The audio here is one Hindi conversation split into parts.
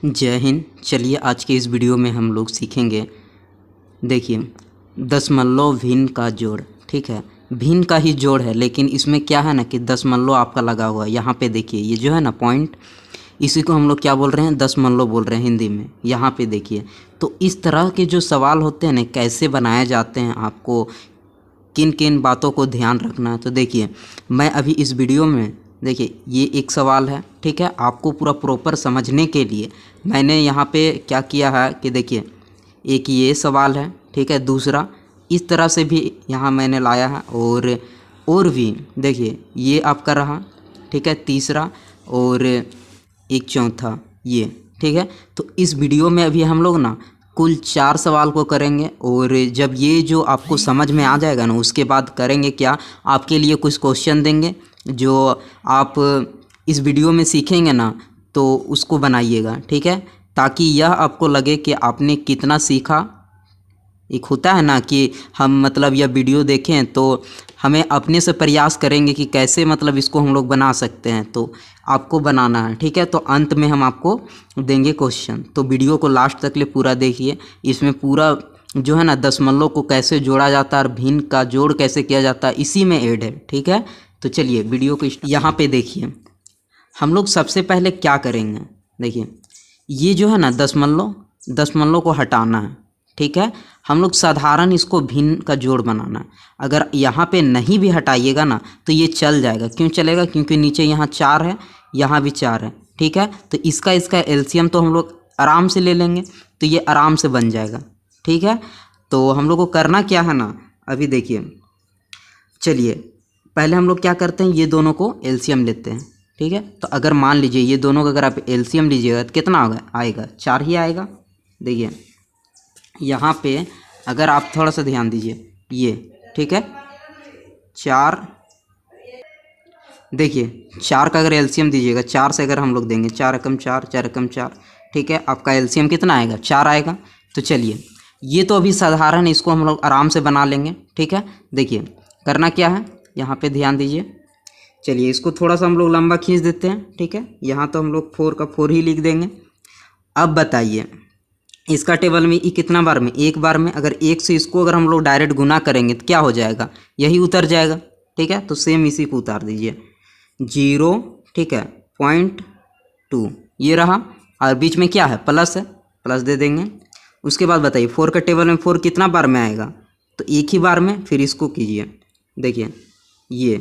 जय हिंद। चलिए आज के इस वीडियो में हम लोग सीखेंगे। देखिए, दशमलव भिन्न का जोड़। ठीक है, भिन्न का ही जोड़ है, लेकिन इसमें क्या है ना कि दशमलव आपका लगा हुआ है। यहाँ पे देखिए, ये जो है ना पॉइंट, इसी को हम लोग क्या बोल रहे हैं, दशमलव बोल रहे हैं हिंदी में। यहाँ पे देखिए, तो इस तरह के जो सवाल होते हैं ना, कैसे बनाए जाते हैं, आपको किन किन बातों को ध्यान रखना है। तो देखिए, मैं अभी इस वीडियो में, देखिए ये एक सवाल है। ठीक है, आपको पूरा प्रॉपर समझने के लिए मैंने यहाँ पे क्या किया है कि देखिए, एक ये सवाल है। ठीक है, दूसरा इस तरह से भी यहाँ मैंने लाया है, और भी देखिए ये आपका रहा। ठीक है, तीसरा और एक चौथा ये। ठीक है, तो इस वीडियो में अभी हम लोग ना कुल 4 सवाल को करेंगे, और जब ये जो आपको समझ में आ जाएगा ना, उसके बाद करेंगे क्या, आपके लिए कुछ क्वेश्चन देंगे जो आप इस वीडियो में सीखेंगे ना, तो उसको बनाइएगा। ठीक है, ताकि यह आपको लगे कि आपने कितना सीखा। एक होता है ना कि हम मतलब यह वीडियो देखें तो हमें अपने से प्रयास करेंगे कि कैसे मतलब इसको हम लोग बना सकते हैं, तो आपको बनाना है। ठीक है, तो अंत में हम आपको देंगे क्वेश्चन, तो वीडियो को लास्ट तक ले पूरा देखिए। इसमें पूरा जो है ना दशमलव को कैसे जोड़ा जाता है और भिन्न का जोड़ कैसे किया जाता है, इसी में ऐड है। ठीक है, तो चलिए वीडियो को यहाँ पे देखिए। हम लोग सबसे पहले क्या करेंगे, देखिए ये जो है ना दशमलव को हटाना है। ठीक है, हम लोग साधारण इसको भिन्न का जोड़ बनाना है। अगर यहाँ पे नहीं भी हटाइएगा ना तो ये चल जाएगा। क्यों चलेगा? क्योंकि नीचे यहाँ 4 है, यहाँ भी 4 है। ठीक है, तो इसका एलसीएम तो हम लोग आराम से ले लेंगे, तो ये आराम से बन जाएगा। ठीक है, तो हम लोग को करना क्या है ना, अभी देखिए, चलिए पहले हम लोग क्या करते हैं, ये दोनों को एलसीएम लेते हैं। ठीक है, तो अगर मान लीजिए ये दोनों का अगर आप एलसीएम लीजिएगा तो कितना होगा, आएगा 4 ही आएगा। देखिए यहाँ पे अगर आप थोड़ा सा ध्यान दीजिए, ये ठीक है 4, देखिए 4 का अगर एलसीएम दीजिएगा, 4 से अगर हम लोग देंगे, 4 एकम 4, 4 एकम 4, ठीक है, आपका एलसीएम कितना आएगा, 4 आएगा। तो चलिए ये तो अभी साधारण है, इसको हम लोग आराम से बना लेंगे। ठीक है, देखिए करना क्या है, यहाँ पे ध्यान दीजिए। चलिए इसको थोड़ा सा हम लोग लंबा खींच देते हैं। ठीक है, यहाँ तो हम लोग 4 का 4 ही लिख देंगे। अब बताइए इसका टेबल में ये कितना बार में, एक बार में। अगर 1 से इसको अगर हम लोग डायरेक्ट गुना करेंगे तो क्या हो जाएगा, यही उतर जाएगा। ठीक है, तो सेम इसी को उतार दीजिए 0, ठीक है 0.2 ये रहा, और बीच में क्या है, प्लस है, प्लस दे देंगे। उसके बाद बताइए 4 का टेबल में 4 कितना बार में आएगा, तो एक ही बार में। फिर इसको कीजिए, देखिए ये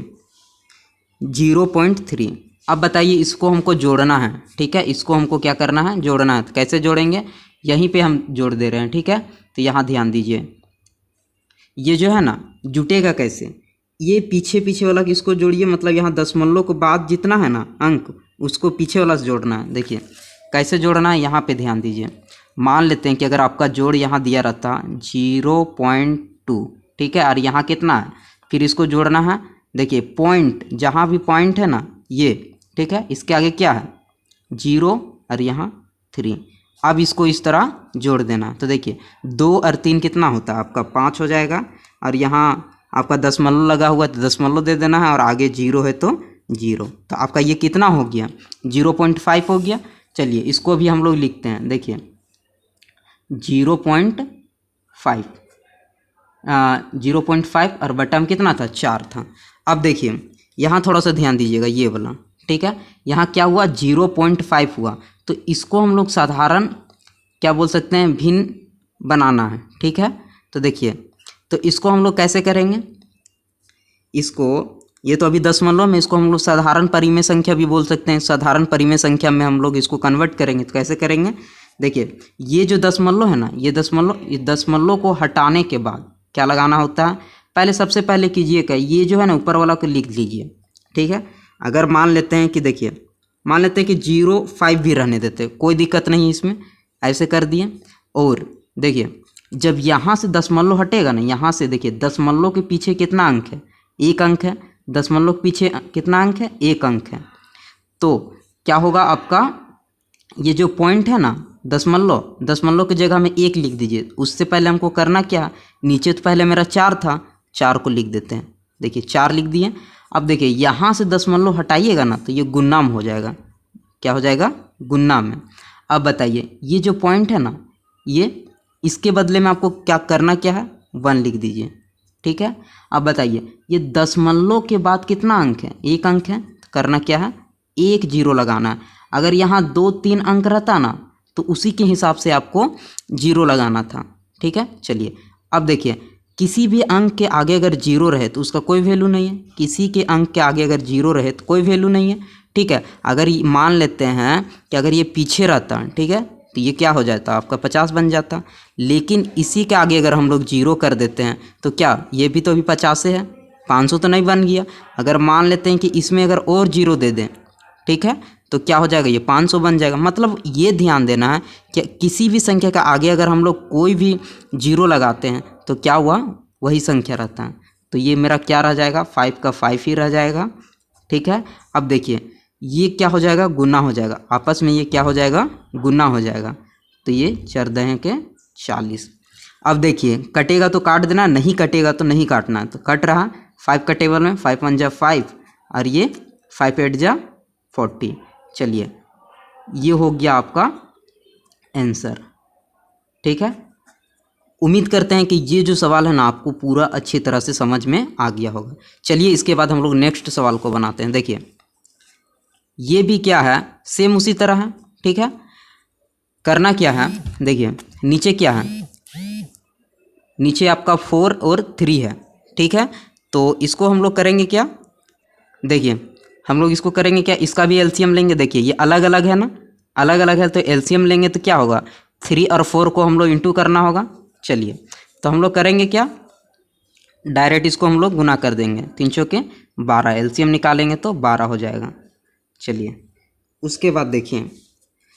0.3। अब बताइए इसको हमको जोड़ना है। ठीक है, इसको हमको क्या करना है, जोड़ना है। तो कैसे जोड़ेंगे, यहीं पे हम जोड़ दे रहे हैं। ठीक है, तो यहाँ ध्यान दीजिए, ये जो है ना जुटेगा कैसे, ये पीछे पीछे वाला किसको जोड़िए, मतलब यहाँ दशमलव के बाद जितना है ना अंक, उसको पीछे वाला से जोड़ना है। देखिए कैसे जोड़ना है, यहाँ पे ध्यान दीजिए। मान लेते हैं कि अगर आपका जोड़ यहाँ दिया रहता 0.2, ठीक है, और यहाँ कितना है, फिर इसको जोड़ना है। देखिए पॉइंट, जहाँ भी पॉइंट है ना ये, ठीक है, इसके आगे क्या है 0 और यहाँ 3। अब इसको इस तरह जोड़ देना। तो देखिए 2 और 3 कितना होता है आपका, 5 हो जाएगा। और यहाँ आपका दशमलव लगा हुआ है तो दशमलव दे देना है, और आगे 0 है तो 0। तो आपका ये कितना हो गया, 0.5 हो गया। चलिए इसको भी हम लोग लिखते हैं। देखिए 0.5, 0.5 और बटा में कितना था, 4 था। अब देखिए यहाँ थोड़ा सा ध्यान दीजिएगा, ये वाला, ठीक है, यहाँ क्या हुआ 0.5 हुआ। तो इसको हम लोग साधारण क्या बोल सकते हैं, भिन्न बनाना है। ठीक है, तो देखिए, तो इसको हम लोग कैसे करेंगे, इसको, ये तो अभी दशमलव में, इसको हम लोग साधारण परिमेय संख्या भी बोल सकते हैं। साधारण परिमेय संख्या में हम लोग इसको कन्वर्ट करेंगे। तो कैसे करेंगे, देखिए ये जो दशमलव है ना, ये दशमलव को हटाने के बाद क्या लगाना होता है, पहले सबसे पहले कीजिएगा, ये जो है ना ऊपर वाला को लिख लीजिए। ठीक है, अगर मान लेते हैं कि, देखिए मान लेते हैं कि 0.5 भी रहने देते, कोई दिक्कत नहीं इसमें, ऐसे कर दिए। और देखिए जब यहाँ से दशमलव हटेगा ना, यहाँ से देखिए दशमलव के पीछे कितना अंक है, 1 अंक है। दशमलव के पीछे कितना अंक है, 1 अंक है। तो क्या होगा आपका, ये जो पॉइंट है ना दशमलव की जगह में 1 लिख दीजिए। उससे पहले हमको करना क्या, नीचे तो पहले मेरा 4 था, 4 को लिख देते हैं। देखिए 4 लिख दिए। अब देखिए यहाँ से दशमलव हटाइएगा ना तो ये गुन्ना में हो जाएगा, क्या हो जाएगा, गुन्ना में। अब बताइए ये जो पॉइंट है ना, ये इसके बदले में आपको क्या करना क्या है, 1 लिख दीजिए, ठीक है। अब बताइए ये दशमलव के बाद कितना अंक है, 1 अंक है, तो करना क्या है, 1 0 लगाना है। अगर यहाँ 2 3 अंक रहता ना तो उसी के हिसाब से आपको 0 लगाना था, ठीक है। चलिए अब देखिए किसी भी अंक के आगे अगर 0 रहे तो उसका कोई वैल्यू नहीं है, किसी के अंक के आगे अगर 0 रहे तो कोई वैल्यू नहीं है, ठीक है। अगर मान लेते हैं कि अगर ये पीछे रहता, ठीक है, तो ये क्या हो जाता, आपका 50 बन जाता। लेकिन इसी के आगे अगर हम लोग 0 कर देते हैं तो क्या ये भी तो अभी 50 है, 500 तो नहीं बन गया। अगर मान लेते हैं कि इसमें अगर और 0 दे दें, ठीक है, तो क्या हो जाएगा, ये 500 बन जाएगा। मतलब ये ध्यान देना है कि किसी भी संख्या का आगे अगर हम लोग कोई भी 0 लगाते हैं तो क्या हुआ, वही संख्या रहता है। तो ये मेरा क्या रह जाएगा, 5 का 5 ही रह जाएगा, ठीक है। अब देखिए ये क्या हो जाएगा, गुना हो जाएगा, आपस में ये क्या हो जाएगा, गुना हो जाएगा। तो ये 4 दहें के 40। अब देखिए कटेगा तो काट देना, नहीं कटेगा तो नहीं काटना। तो कट रहा 5 का टेबल में, 5 1 जा 5 और ये 5 8 जा 40। चलिए ये हो गया आपका आंसर, ठीक है। उम्मीद करते हैं कि ये जो सवाल है ना आपको पूरा अच्छी तरह से समझ में आ गया होगा। चलिए इसके बाद हम लोग नेक्स्ट सवाल को बनाते हैं। देखिए ये भी क्या है, सेम उसी तरह है, ठीक है। करना क्या है, देखिए नीचे क्या है, नीचे आपका 4 और 3 है, ठीक है। तो इसको हम लोग करेंगे क्या, देखिए हम लोग इसको करेंगे क्या, इसका भी एलसीएम लेंगे। देखिए ये अलग अलग है ना, अलग अलग है तो एलसीएम लेंगे तो क्या होगा, 3 और 4 को हम लोग इंटू करना होगा। चलिए तो हम लोग करेंगे क्या, डायरेक्ट इसको हम लोग गुना कर देंगे, 3 चौके 12, एलसीएम निकालेंगे तो 12 हो जाएगा। चलिए उसके बाद देखिए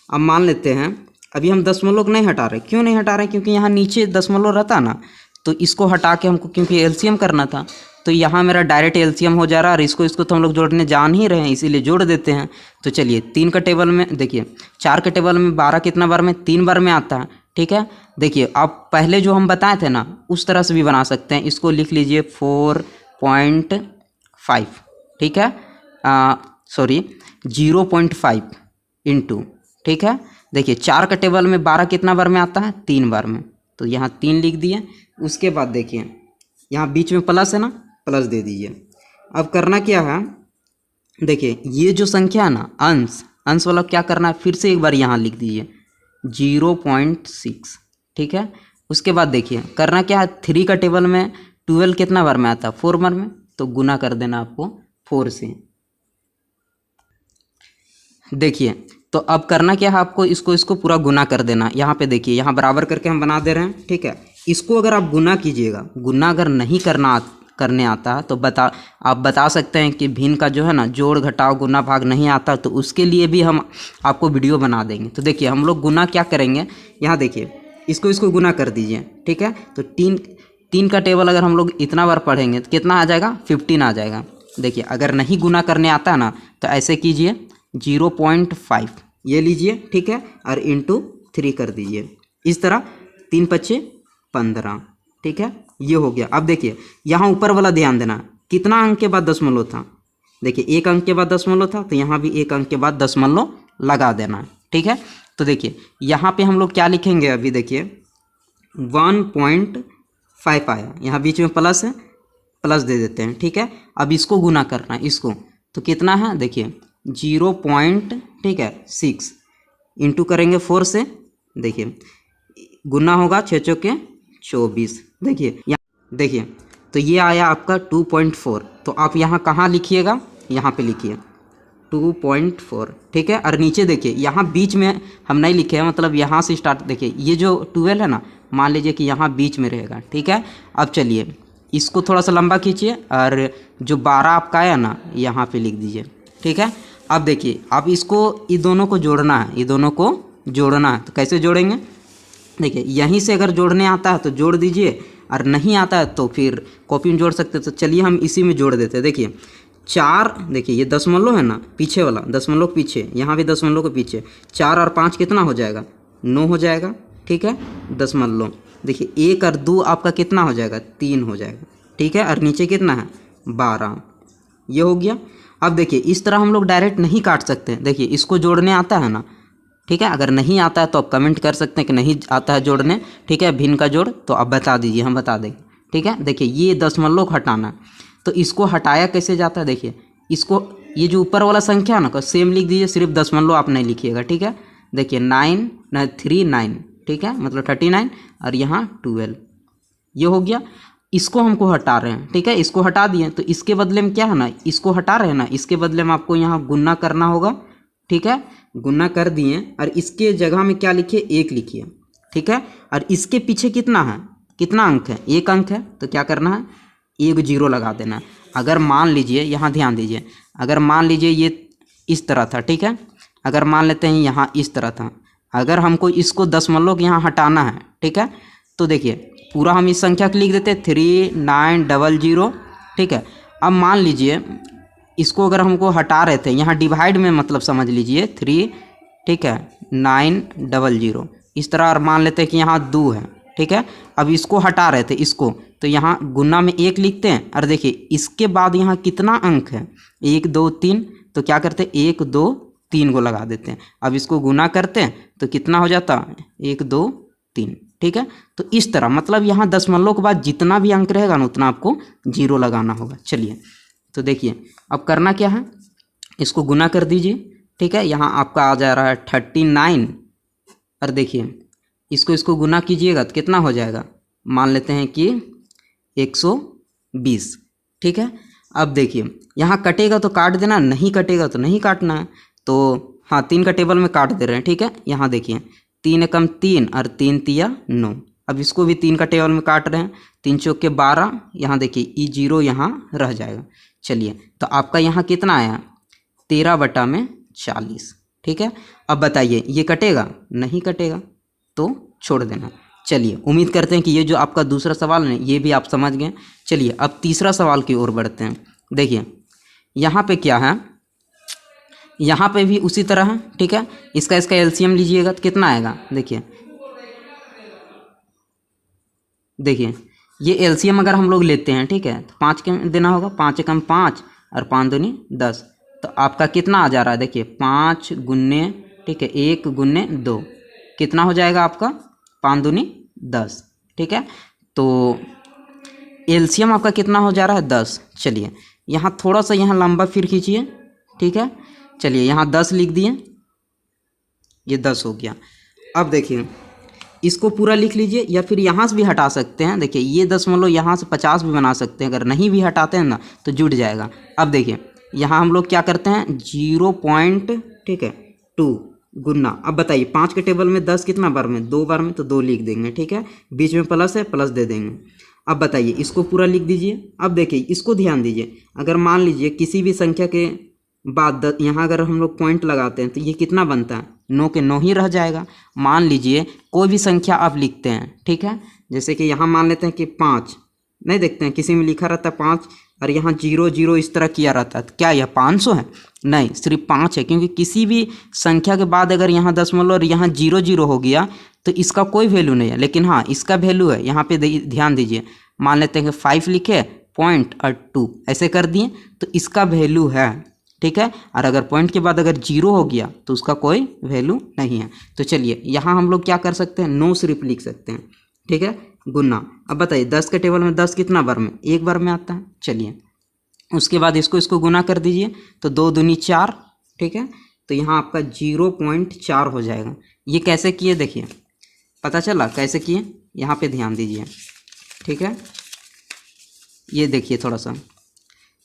अब मान लेते हैं अभी हम दशमलव नहीं हटा रहे, क्यों नहीं हटा रहे, क्योंकि यहाँ नीचे दशमलव रहता ना, तो इसको हटा के हमको क्योंकि एलसीएम करना था, तो यहाँ मेरा डायरेक्ट एलसीएम हो जा रहा है और इसको तो हम लोग जोड़ने जान ही रहे हैं, इसीलिए जोड़ देते हैं। तो चलिए 3 का टेबल में, देखिए 4 के टेबल में 12 कितना बार में, 3 बार में आता है, ठीक है। देखिए आप पहले जो हम बताए थे ना उस तरह से भी बना सकते हैं, इसको लिख लीजिए 4.5, ठीक है, सॉरी 0.5 इंटू, ठीक है। देखिए 4 का टेबल में 12 कितना बार में आता है, 3 बार में, तो यहाँ 3 लिख दिए। उसके बाद देखिए यहाँ बीच में प्लस है ना, प्लस दे दीजिए। अब करना क्या है, देखिए ये जो संख्या है ना, अंश वाला क्या करना है, फिर से एक बार यहाँ लिख दीजिए 0.6, ठीक है। उसके बाद देखिए करना क्या है, 3 का टेबल में 12 कितना बार में आता है, 4 बार में, तो गुना कर देना आपको 4 से। देखिए तो अब करना क्या है आपको, इसको पूरा गुना कर देना। यहाँ पे देखिए यहाँ बराबर करके हम बना दे रहे हैं, ठीक है। इसको अगर आप गुना कीजिएगा, गुना अगर नहीं करने आता है तो आप बता सकते हैं कि भिन्न का जो है ना जोड़ घटाव गुना भाग नहीं आता, तो उसके लिए भी हम आपको वीडियो बना देंगे। तो देखिए हम लोग गुना क्या करेंगे, यहाँ देखिए इसको गुना कर दीजिए, ठीक है। तो 3 का टेबल अगर हम लोग इतना बार पढ़ेंगे तो कितना आ जाएगा, 15 आ जाएगा। देखिए अगर नहीं गुना करने आता ना तो ऐसे कीजिए 0.5 ये लीजिए, ठीक है, और इंटू 3 कर दीजिए, इस तरह 3 5 15, ठीक है, ये हो गया। अब देखिए यहाँ ऊपर वाला ध्यान देना, कितना अंक के बाद दशमलव था, देखिए 1 अंक के बाद दशमलव था, तो यहाँ भी 1 अंक के बाद दशमलव लगा देना है, ठीक है। तो देखिए यहाँ पे हम लोग क्या लिखेंगे, अभी देखिए 1.5 आया, यहाँ बीच में प्लस है, प्लस दे देते हैं, ठीक है। अब इसको गुना करना है, इसको तो कितना है, देखिए 0.6 इंटू करेंगे 4 से, देखिए गुना होगा 6 चौके 24, देखिए तो ये आया आपका 2.4। तो आप यहाँ कहाँ लिखिएगा, यहाँ पे लिखिए 2.4, ठीक है। और नीचे देखिए यहाँ बीच में हम नहीं लिखे हैं, मतलब यहाँ से स्टार्ट, देखिए ये जो 12 है ना, मान लीजिए कि यहाँ बीच में रहेगा, ठीक है। अब चलिए इसको थोड़ा सा लंबा खींचिए और जो 12 आपका आया ना यहाँ पे लिख दीजिए, ठीक है। अब देखिए अब इसको ये दोनों को जोड़ना है, ये दोनों को जोड़ना है, तो कैसे जोड़ेंगे, देखिए यहीं से अगर जोड़ने आता है तो जोड़ दीजिए, और नहीं आता है तो फिर कॉपी में जोड़ सकते हैं। तो चलिए हम इसी में जोड़ देते हैं। देखिए 4, देखिए ये दशमलव है ना, पीछे वाला दशमलव पीछे, यहाँ भी दशमलव के पीछे, 4 और 5 कितना हो जाएगा, 9 हो जाएगा, ठीक है। दशमलव देखिए 1 और 2 आपका कितना हो जाएगा, 3 हो जाएगा, ठीक है। और नीचे कितना है 12, ये हो गया। अब देखिए इस तरह हम लोग डायरेक्ट नहीं काट सकते, देखिए इसको जोड़ने आता है ना, ठीक है। अगर नहीं आता है तो आप कमेंट कर सकते हैं कि नहीं आता है जोड़ने, ठीक है, भिन्न का जोड़, तो आप बता दीजिए, हम बता देंगे, ठीक है। देखिए ये दशमलव को हटाना, तो इसको हटाया कैसे जाता है, देखिए इसको, ये जो ऊपर वाला संख्या है ना सेम लिख दीजिए, सिर्फ दशमलव आप नहीं लिखिएगा, ठीक है। देखिए 939, ठीक है, मतलब 39, और यहाँ 12, ये हो गया। इसको हमको हटा रहे हैं, ठीक है, इसको हटा दिए, तो इसके बदले में क्या है ना, इसको हटा रहे हैं ना, इसके बदले में आपको यहाँ गुना करना होगा, ठीक है। गुना कर दिए और इसके जगह में क्या लिखिए, 1 लिखिए, ठीक है। और इसके पीछे कितना है, कितना अंक है, 1 अंक है, तो क्या करना है, 1 0 लगा देना है। अगर मान लीजिए, यहाँ ध्यान दीजिए, अगर मान लीजिए ये इस तरह था, ठीक है, अगर मान लेते हैं यहाँ इस तरह था, अगर हमको इसको दशमलव के यहाँ हटाना है, ठीक है, तो देखिए पूरा हम इस संख्या को लिख देते हैं 3900, ठीक है। अब मान लीजिए इसको अगर हमको हटा रहे थे, यहाँ डिवाइड में मतलब समझ लीजिए 3, ठीक है, 900 इस तरह, और मान लेते हैं कि यहाँ 2 है, ठीक है। अब इसको हटा रहे थे इसको, तो यहाँ गुना में 1 लिखते हैं, और देखिए इसके बाद यहाँ कितना अंक है, 1 2 3, तो क्या करते हैं 1 2 3 को लगा देते हैं। अब इसको गुना करते हैं तो कितना हो जाता है, 1 2 3, ठीक है। तो इस तरह मतलब यहाँ दशमलव के बाद जितना भी अंक रहेगा ना उतना आपको 0 लगाना होगा। चलिए तो देखिए अब करना क्या है, इसको गुना कर दीजिए, ठीक है। यहाँ आपका आ जा रहा है 39, और देखिए इसको गुना कीजिएगा तो कितना हो जाएगा, मान लेते हैं कि 120, ठीक है। अब देखिए यहाँ कटेगा तो काट देना, नहीं कटेगा तो नहीं काटना है, तो हाँ 3 का टेबल में काट दे रहे हैं, ठीक है। यहाँ देखिए 3 एकम 3 और 3 तिया 9, अब इसको भी 3 का टेबल में काट रहे हैं, 3 चौके 12, यहाँ देखिए ई 0 यहाँ रह जाएगा। चलिए तो आपका यहाँ कितना आया, 13/40, ठीक है। अब बताइए ये कटेगा, नहीं कटेगा, तो छोड़ देना। चलिए उम्मीद करते हैं कि ये जो आपका दूसरा सवाल है ये भी आप समझ गए। चलिए अब तीसरा सवाल की ओर बढ़ते हैं। देखिए यहाँ पे क्या है, यहाँ पे भी उसी तरह है, ठीक है। इसका एलसीएम लीजिएगा तो कितना आएगा, देखिए ये एलसीएम अगर हम लोग लेते हैं, ठीक है, तो 5 के देना होगा, 5 एकम 5 और 5 दूनी 10, तो आपका कितना आ जा रहा है, देखिए 5 गुने, ठीक है, 1 गुने 2, कितना हो जाएगा आपका 5 दूनी 10, ठीक है। तो एलसीएम आपका कितना हो जा रहा है, 10। चलिए यहाँ थोड़ा सा यहाँ लंबा फिर खींचिए, ठीक है। चलिए यहाँ 10 लिख दिए, ये 10 हो गया। अब देखिए इसको पूरा लिख लीजिए, या फिर यहाँ से भी हटा सकते हैं, देखिए ये दशमलव यहाँ से 50 भी बना सकते हैं, अगर नहीं भी हटाते हैं ना तो जुड़ जाएगा। अब देखिए यहाँ हम लोग क्या करते हैं, 0. ठीक है 2 गुना, अब बताइए 5 के टेबल में 10 कितना बार में, 2 बार में, तो 2 लिख देंगे, ठीक है। बीच में प्लस है, प्लस दे देंगे। अब बताइए इसको पूरा लिख दीजिए। अब देखिए इसको ध्यान दीजिए, अगर मान लीजिए किसी भी संख्या के बाद यहाँ अगर हम लोग पॉइंट लगाते हैं तो ये कितना बनता है, 9 के 9 ही रह जाएगा। मान लीजिए कोई भी संख्या आप लिखते हैं, ठीक है, जैसे कि यहाँ मान लेते हैं कि 5, नहीं देखते हैं किसी में लिखा रहता है 5 और यहाँ 0 0 इस तरह किया रहता है, तो क्या यह 500 है, नहीं, सिर्फ 5 है, क्योंकि किसी भी संख्या के बाद अगर यहाँ दशमलव और यहाँ 0 0 हो गया तो इसका कोई वैल्यू नहीं है। लेकिन हाँ इसका वैल्यू है, यहाँ पे ध्यान दीजिए, मान लेते हैं कि 5 लिखे पॉइंट और 2 ऐसे कर दिए तो इसका वैल्यू है, ठीक है। और अगर पॉइंट के बाद अगर 0 हो गया तो उसका कोई वैल्यू नहीं है। तो चलिए यहाँ हम लोग क्या कर सकते हैं, 9 सिर्फ लिख सकते हैं, ठीक है, गुना। अब बताइए 10 के टेबल में 10 कितना बार में, 1 बार में आता है। चलिए उसके बाद इसको गुना कर दीजिए, तो 2 दूनी 4, ठीक है, तो यहाँ आपका 0.4 हो जाएगा। ये कैसे किए देखिए, पता चला कैसे किए, यहाँ पे ध्यान दीजिए, ठीक है। ये देखिए थोड़ा सा,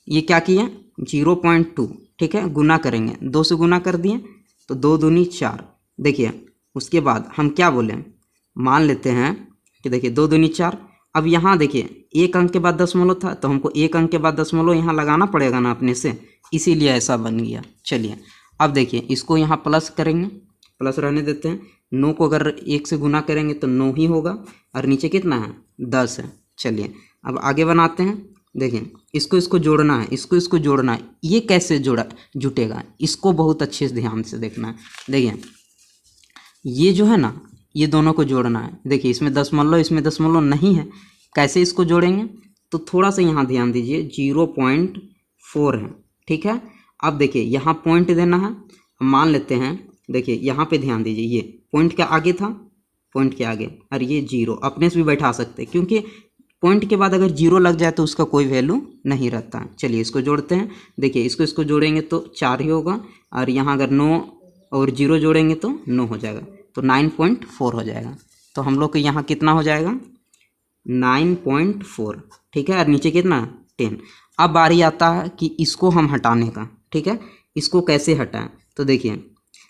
ये क्या किए 0.2, ठीक है, गुना करेंगे, 2 से गुना कर दिए तो 2 दूनी 4। देखिए उसके बाद हम क्या बोले, मान लेते हैं कि देखिए 2 दूनी 4। अब यहाँ देखिए 1 अंक के बाद दशमलव था तो हमको 1 अंक के बाद दशमलव यहाँ लगाना पड़ेगा ना अपने से, इसीलिए ऐसा बन गया। चलिए अब देखिए इसको यहाँ प्लस करेंगे, प्लस रहने देते हैं। 9 को अगर 1 से गुना करेंगे तो 9 ही होगा, और नीचे कितना है 10 है। चलिए अब आगे बनाते हैं। देखिए इसको जोड़ना है, इसको जोड़ना है। ये कैसे जुटेगा, इसको बहुत अच्छे से ध्यान से देखना है। देखिए ये जो है ना, ये दोनों को जोड़ना है। देखिए इसमें दशमलव नहीं है, कैसे इसको जोड़ेंगे, तो थोड़ा सा यहाँ ध्यान दीजिए, 0.4 है, ठीक है। अब देखिए यहाँ पॉइंट देना है, मान लेते हैं देखिए यहाँ पे ध्यान दीजिए, ये पॉइंट के आगे था, पॉइंट के आगे, और ये जीरो अपने से भी बैठा सकते हैं, क्योंकि पॉइंट के बाद अगर जीरो लग जाए तो उसका कोई वैल्यू नहीं रहता है। चलिए इसको जोड़ते हैं। देखिए इसको जोड़ेंगे तो 4 ही होगा, और यहाँ अगर 9 और 0 जोड़ेंगे तो 9 हो जाएगा, तो 9.4 हो जाएगा। तो हम लोग को यहाँ कितना हो जाएगा 9.4, ठीक है, और नीचे कितना 10। अब बारी आता है कि इसको हम हटाने का, ठीक है, इसको कैसे हटाएं। तो देखिए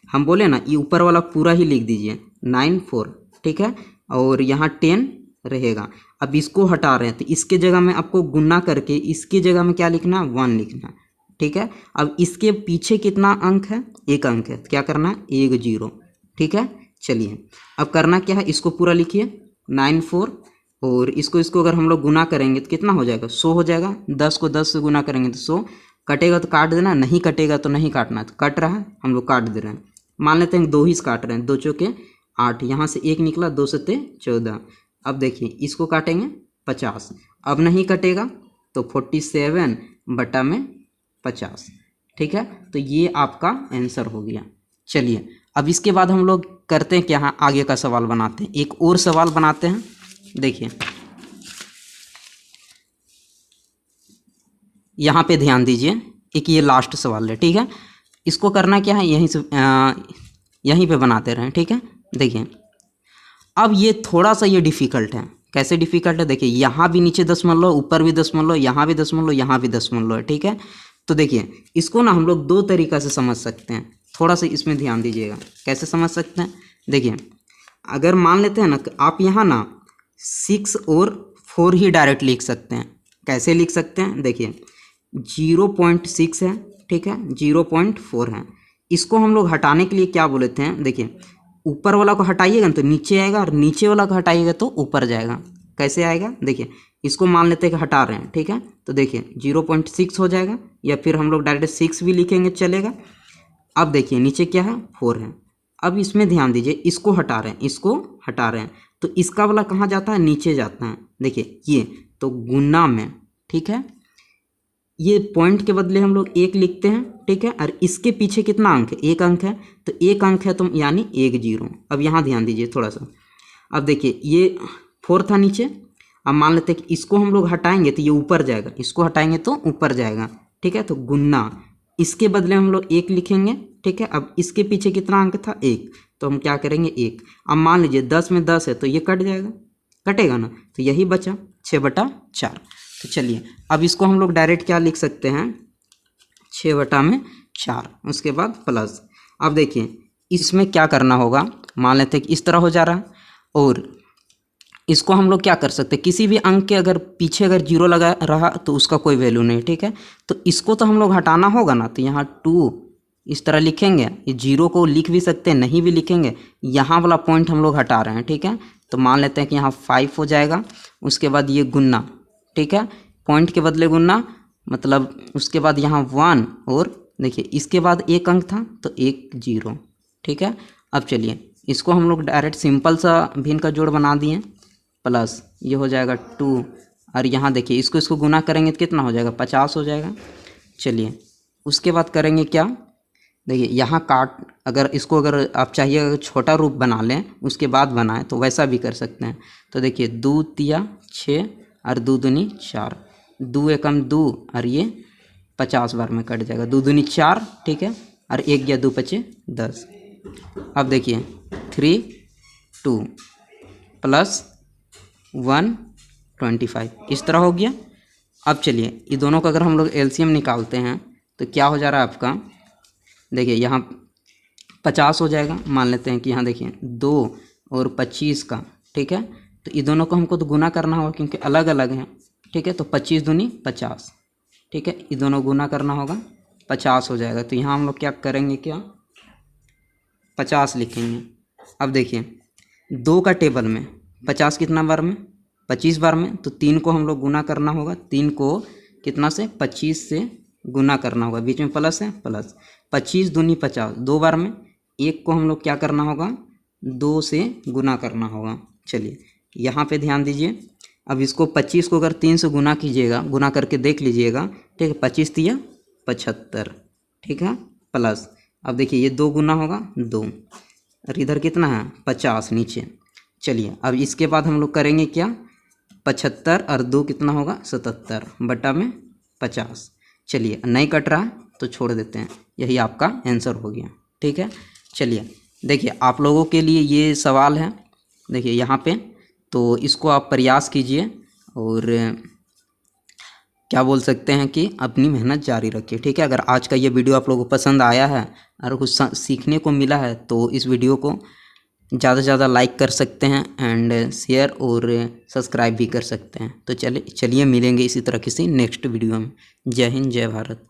हम बोले ना, ये ऊपर वाला पूरा ही लिख दीजिए 9.4, ठीक है, और यहाँ 10 रहेगा। अब इसको हटा रहे हैं तो इसके जगह में आपको गुना करके इसकी जगह में क्या लिखना है 1 लिखना है, ठीक है। अब इसके पीछे कितना अंक है, एक अंक है, तो क्या करना है 1 0, ठीक है। चलिए अब करना क्या है, इसको पूरा लिखिए 9.4, और इसको अगर हम लोग गुना करेंगे तो कितना हो जाएगा 100 हो जाएगा। 10 को 10 से गुना करेंगे तो 100, कटेगा तो काट देना, नहीं कटेगा तो नहीं काटना, तो कट रहा है हम लोग काट दे रहे हैं। मान लेते हैं 2 ही काट रहे हैं, 2 चौके 8, यहाँ से 1 निकला, 2 सत्ते 14। अब देखिए इसको काटेंगे 50, अब नहीं कटेगा तो 47 बटा में 50, ठीक है। तो ये आपका आंसर हो गया। चलिए अब इसके बाद हम लोग करते हैं क्या, यहाँ आगे का सवाल बनाते हैं, एक और सवाल बनाते हैं। देखिए यहाँ पे ध्यान दीजिए, एक ये लास्ट सवाल है, ठीक है। इसको करना क्या है, यहीं पे बनाते रहें, ठीक है। देखिए अब ये थोड़ा सा ये डिफ़िकल्ट है। कैसे डिफ़िकल्ट है, देखिए यहाँ भी नीचे दशमलव, ऊपर भी दशमलव, यहाँ भी दशमलव, यहाँ भी दशमलव है, ठीक है। तो देखिए इसको ना हम लोग 2 तरीक़ा से समझ सकते हैं, थोड़ा सा इसमें ध्यान दीजिएगा। कैसे समझ सकते हैं, देखिए अगर मान लेते हैं ना कि आप यहाँ ना 6 और 4 ही डायरेक्ट लिख सकते हैं। कैसे लिख सकते हैं, देखिए 0.6 है, ठीक है, 0.4 है। इसको हम लोग हटाने के लिए क्या बोले थे, देखिए ऊपर वाला को हटाइएगा तो नीचे आएगा, और नीचे वाला को हटाइएगा तो ऊपर जाएगा। कैसे आएगा, देखिए इसको मान लेते हैं कि हटा रहे हैं, ठीक है, तो देखिए 0.6 हो जाएगा, या फिर हम लोग डायरेक्ट 6 भी लिखेंगे चलेगा। अब देखिए नीचे क्या है 4 है। अब इसमें ध्यान दीजिए, इसको हटा रहे हैं, इसको हटा रहे हैं, तो इसका वाला कहाँ जाता है, नीचे जाता है। देखिए ये तो गुना में, ठीक है, ये पॉइंट के बदले हम लोग 1 लिखते हैं, ठीक है, और इसके पीछे कितना अंक है, 1 अंक है, तो 1 अंक है तो यानी 1 0। अब यहाँ ध्यान दीजिए थोड़ा सा। अब देखिए ये 4 था नीचे, अब मान लेते हैं कि इसको हम लोग हटाएंगे तो ये ऊपर जाएगा, इसको हटाएंगे तो ऊपर जाएगा, ठीक है। तो गुना, इसके बदले हम लोग 1 लिखेंगे, ठीक है। अब इसके पीछे कितना अंक था 1, तो हम क्या करेंगे 1। अब मान लीजिए 10 में 10 है तो ये कट जाएगा, कटेगा ना, तो यही बचा 6/4। तो चलिए अब इसको हम लोग डायरेक्ट क्या लिख सकते हैं 6/4, उसके बाद प्लस। अब देखिए इसमें क्या करना होगा, मान लेते हैं कि इस तरह हो जा रहा है, और इसको हम लोग क्या कर सकते हैं, किसी भी अंक के अगर पीछे अगर 0 लगा रहा तो उसका कोई वैल्यू नहीं, ठीक है। तो इसको तो हम लोग हटाना होगा ना, तो यहाँ 2 इस तरह लिखेंगे, ये 0 को लिख भी सकते हैं, नहीं भी लिखेंगे, यहाँ वाला पॉइंट हम लोग हटा रहे हैं, ठीक है। तो मान लेते हैं कि यहाँ 5 हो जाएगा, उसके बाद ये गुना, ठीक है, पॉइंट के बदले गुना, मतलब उसके बाद यहाँ 1, और देखिए इसके बाद 1 अंक था तो 1 0, ठीक है। अब चलिए इसको हम लोग डायरेक्ट सिंपल सा भिन्न का जोड़ बना दिए, प्लस ये हो जाएगा 2, और यहाँ देखिए इसको गुना करेंगे तो कितना हो जाएगा 50 हो जाएगा। चलिए उसके बाद करेंगे क्या, देखिए यहाँ काट, अगर इसको अगर आप चाहिए अगर छोटा रूप बना लें उसके बाद बनाएं तो वैसा भी कर सकते हैं। तो देखिए 2 तिया 6 और 2 दूनी 4, 2 एकम 2, और ये 50 बार में कट जाएगा, 2 दूनी 4, ठीक है, और 1 या 2 5 10। अब देखिए 3 2 प्लस 1 25, इस तरह हो गया। अब चलिए ये दोनों का अगर हम लोग एलसीएम निकालते हैं तो क्या हो जा रहा है आपका, देखिए यहाँ 50 हो जाएगा, मान लेते हैं कि यहाँ देखिए 2 और 25 का, ठीक है। तो ये दोनों को हमको तो गुना करना होगा क्योंकि अलग अलग हैं, ठीक है। तो 25 दूनी 50, ठीक है, ये दोनों गुना करना होगा, 50 हो जाएगा। तो यहाँ हम लोग क्या करेंगे, क्या 50 लिखेंगे। अब देखिए 2 का टेबल में 50 कितना बार में 25 बार में, तो 3 को हम लोग गुना करना होगा, 3 को कितना से 25 से गुना करना होगा, बीच में प्लस है, प्लस 25 दूनी 50 2 बार में, 1 को हम लोग क्या करना होगा 2 से गुना करना होगा। चलिए यहाँ पे ध्यान दीजिए, अब इसको 25 को अगर 3 से गुना कीजिएगा, गुना करके देख लीजिएगा, ठीक है, 25 तिया 75, ठीक है, प्लस अब देखिए ये 2 गुना होगा 2, और इधर कितना है 50 नीचे। चलिए अब इसके बाद हम लोग करेंगे क्या, 75 और 2 कितना होगा 77 बटा में 50। चलिए नहीं कट रहा तो छोड़ देते हैं, यही आपका आंसर हो गया। ठीक है, चलिए देखिए आप लोगों के लिए ये सवाल है, देखिए यहाँ पे, तो इसको आप प्रयास कीजिए और क्या बोल सकते हैं कि अपनी मेहनत जारी रखिए। ठीक है, अगर आज का ये वीडियो आप लोगों को पसंद आया है और कुछ सीखने को मिला है तो इस वीडियो को ज़्यादा से ज़्यादा लाइक कर सकते हैं एंड शेयर और सब्सक्राइब भी कर सकते हैं। तो चलिए मिलेंगे इसी तरह किसी नेक्स्ट वीडियो में। जय हिंद, जय भारत।